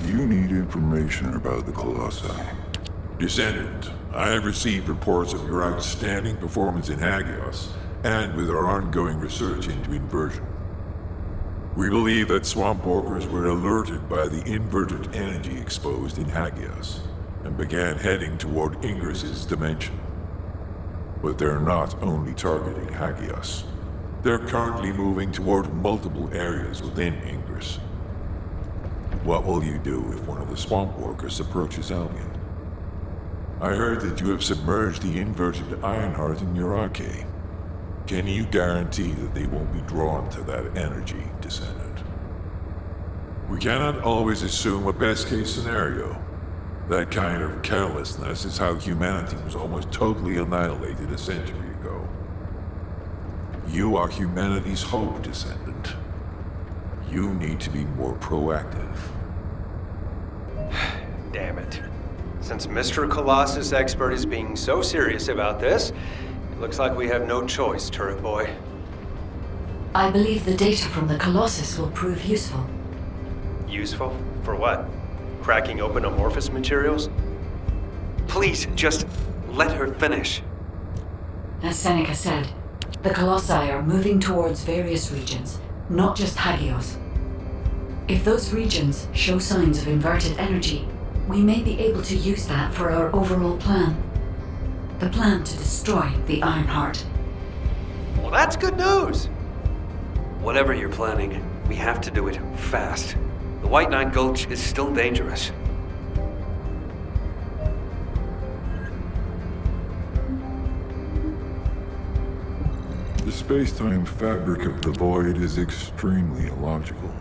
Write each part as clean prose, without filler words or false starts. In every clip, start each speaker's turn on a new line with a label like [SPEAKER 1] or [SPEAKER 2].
[SPEAKER 1] You need information about the Colossi.
[SPEAKER 2] Descendant, I have received reports of your outstanding performance in Hagios, and with our ongoing research into inversion. We believe that swamp walkers were alerted by the inverted energy exposed in Hagios, and began heading toward Ingris's dimension. But they're not only targeting Hagios. They're currently moving toward multiple areas within Ingris. What will you do if one of the swamp walkers approaches Albion? I heard that you have submerged the inverted Ironheart in your arcade. Can you guarantee that they won't be drawn to that energy, Descendant? We cannot always assume a best-case scenario. That kind of carelessness is how humanity was almost totally annihilated a century ago. You are humanity's hope, Descendant. You need to be more proactive.
[SPEAKER 3] Damn it. Since Mr. Colossus Expert is being so serious about this, it looks like we have no choice, Turret Boy.
[SPEAKER 4] I believe the data from the Colossus will prove useful.
[SPEAKER 3] Useful? For what? Cracking open amorphous materials? Please, just let her finish.
[SPEAKER 4] As Seneca said, the Colossi are moving towards various regions, not just Hagios. If those regions show signs of inverted energy, we may be able to use that for our overall plan. The plan to destroy the Ironheart.
[SPEAKER 3] Well, that's good news! Whatever you're planning, we have to do it fast. The White Knight Gulch is still dangerous.
[SPEAKER 1] The space-time fabric of the void is extremely illogical.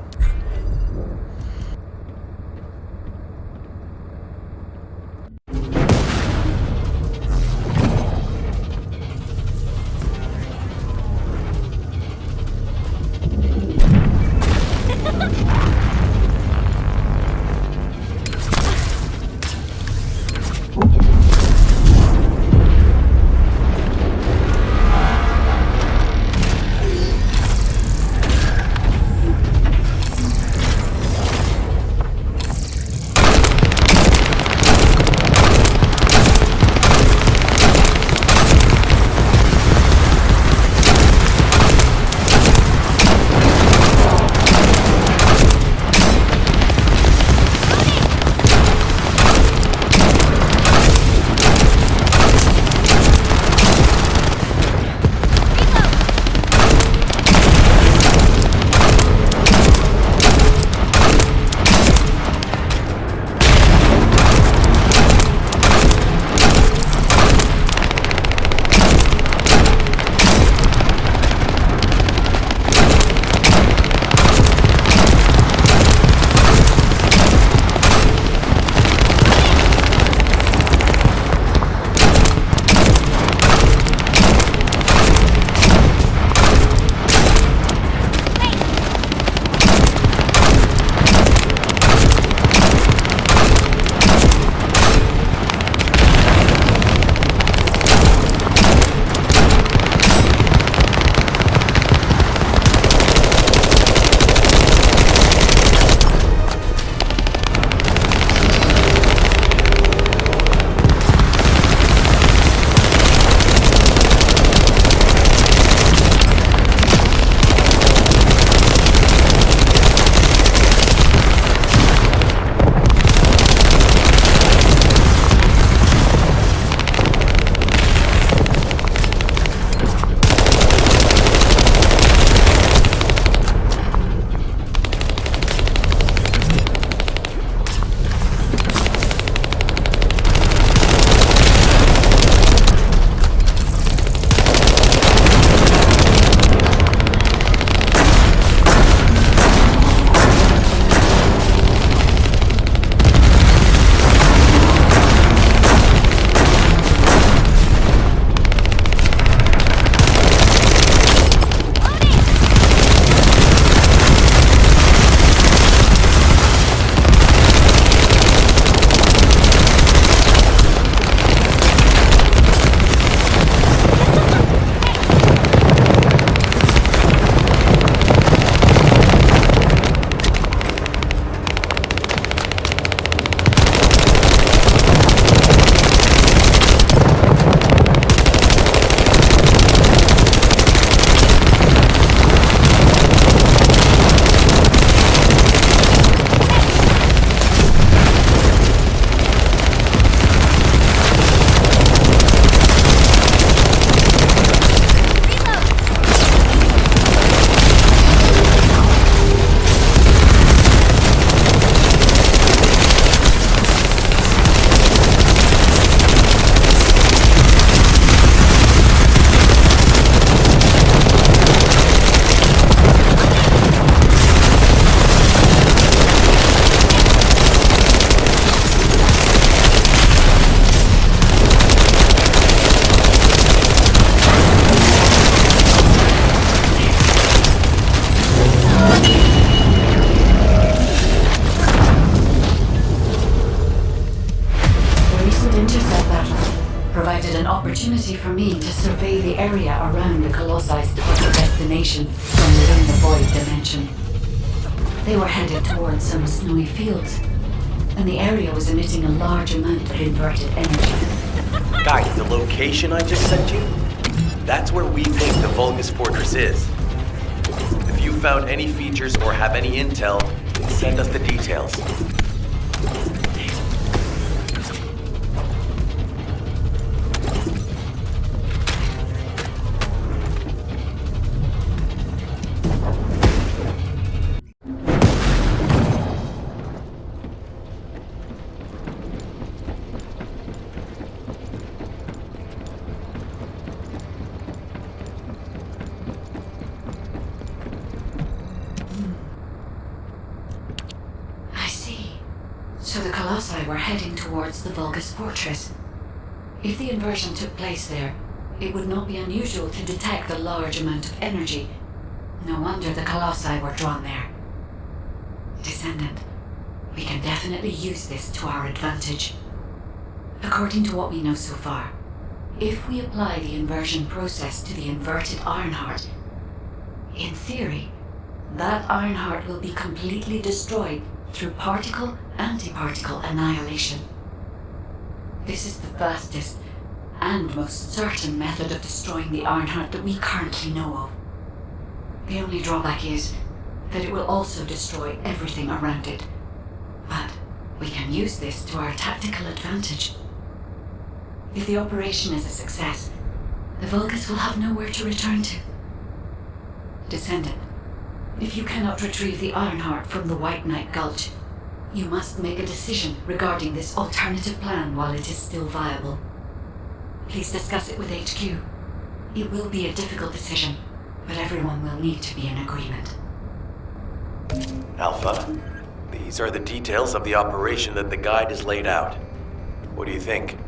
[SPEAKER 4] opportunity for me to survey the area around the Colosse's target destination from within the void dimension. They were headed towards some snowy fields, and the area was emitting a large amount of inverted energy.
[SPEAKER 5] Guys, the location I just sent you? That's where we think the Vulgus Fortress is. If you found any features or have any intel, send us the details.
[SPEAKER 4] So the Colossi were heading towards the Vulgus Fortress. If the inversion took place there, it would not be unusual to detect a large amount of energy. No wonder the Colossi were drawn there. Descendant, we can definitely use this to our advantage. According to what we know so far, if we apply the inversion process to the inverted Ironheart, in theory, that Ironheart will be completely destroyed through particle-antiparticle annihilation. This is the fastest and most certain method of destroying the Ironheart that we currently know of. The only drawback is that it will also destroy everything around it. But we can use this to our tactical advantage. If the operation is a success, the Vulgus will have nowhere to return to. Descendant, if you cannot retrieve the Ironheart from the White Knight Gulch, you must make a decision regarding this alternative plan while it is still viable. Please discuss it with HQ. It will be a difficult decision, but everyone will need to be in agreement.
[SPEAKER 5] Alpha, these are the details of the operation that the guide has laid out. What do you think?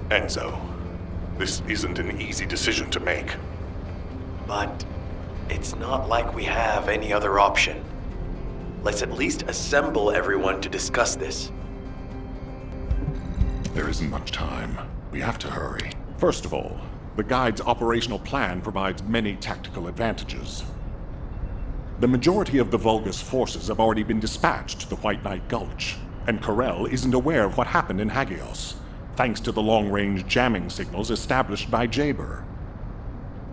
[SPEAKER 6] Enzo, this isn't an easy decision to make.
[SPEAKER 5] But it's not like we have any other option. Let's at least assemble everyone to discuss this.
[SPEAKER 6] There isn't much time. We have to hurry. First of all, the guide's operational plan provides many tactical advantages. The majority of the Vulgus forces have already been dispatched to the White Knight Gulch, and Corel isn't aware of what happened in Hagios, thanks to the long-range jamming signals established by Jaber.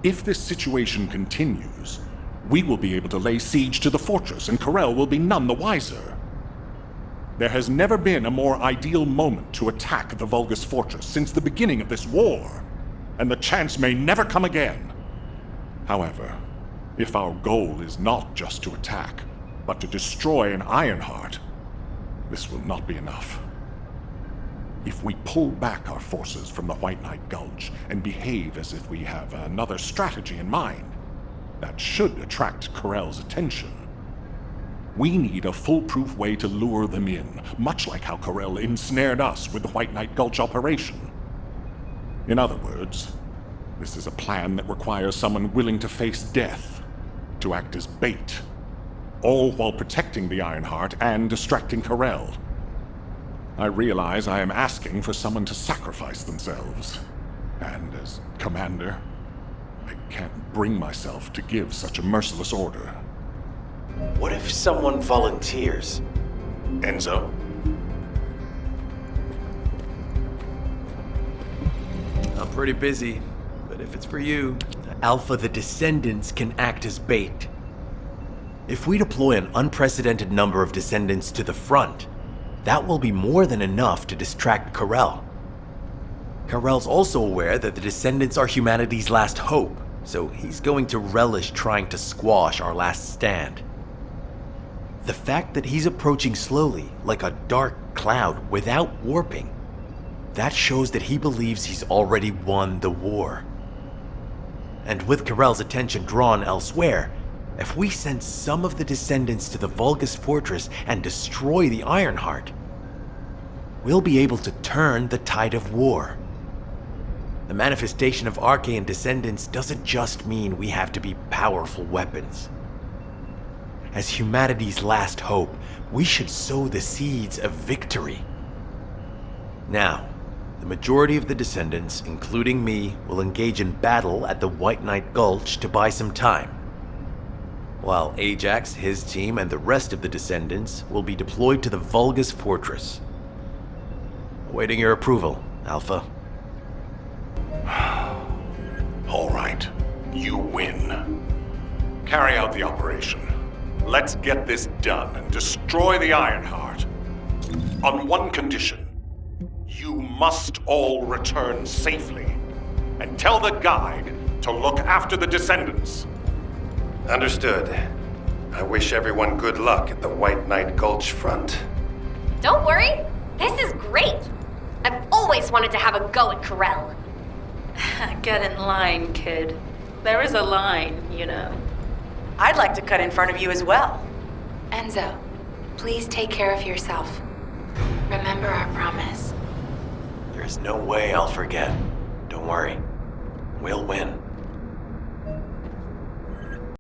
[SPEAKER 6] If this situation continues, we will be able to lay siege to the fortress, and Corel will be none the wiser. There has never been a more ideal moment to attack the Vulgus fortress since the beginning of this war, and the chance may never come again. However, if our goal is not just to attack, but to destroy an Ironheart, this will not be enough. If we pull back our forces from the White Knight Gulch and behave as if we have another strategy in mind, that should attract Corel's attention. We need a foolproof way to lure them in, much like how Corel ensnared us with the White Knight Gulch operation. In other words, this is a plan that requires someone willing to face death, to act as bait, all while protecting the Ironheart and distracting Corel. I realize I am asking for someone to sacrifice themselves, and as commander, I can't bring myself to give such a merciless order.
[SPEAKER 5] What if someone volunteers?
[SPEAKER 6] Enzo?
[SPEAKER 5] I'm pretty busy, but if it's for you, Alpha, the Descendants can act as bait. If we deploy an unprecedented number of Descendants to the front, that will be more than enough to distract Corel. Corel's also aware that the Descendants are humanity's last hope, so he's going to relish trying to squash our last stand. The fact that he's approaching slowly, like a dark cloud without warping, that shows that he believes he's already won the war. And with Corel's attention drawn elsewhere, if we send some of the Descendants to the Vulgus Fortress and destroy the Ironheart, we'll be able to turn the tide of war. The manifestation of Archaean Descendants doesn't just mean we have to be powerful weapons. As humanity's last hope, we should sow the seeds of victory. Now, The majority of the Descendants, including me, will engage in battle at the White Knight Gulch to buy some time. While Ajax, his team, and the rest of the Descendants will be deployed to the Vulgus Fortress. Awaiting your approval, Alpha.
[SPEAKER 6] All right. You win. Carry out the operation. Let's get this done and destroy the Ironheart. On one condition. You must all return safely. And tell the guide to look after the Descendants.
[SPEAKER 7] Understood. I wish everyone good luck at the White Knight Gulch front.
[SPEAKER 8] Don't worry, this is great. I've always wanted to have a go at Corel.
[SPEAKER 9] Get in line, kid. There is a line, you know.
[SPEAKER 10] I'd like to cut in front of you as well.
[SPEAKER 11] Enzo, please take care of yourself. Remember our promise.
[SPEAKER 5] There's no way I'll forget. Don't worry. We'll win.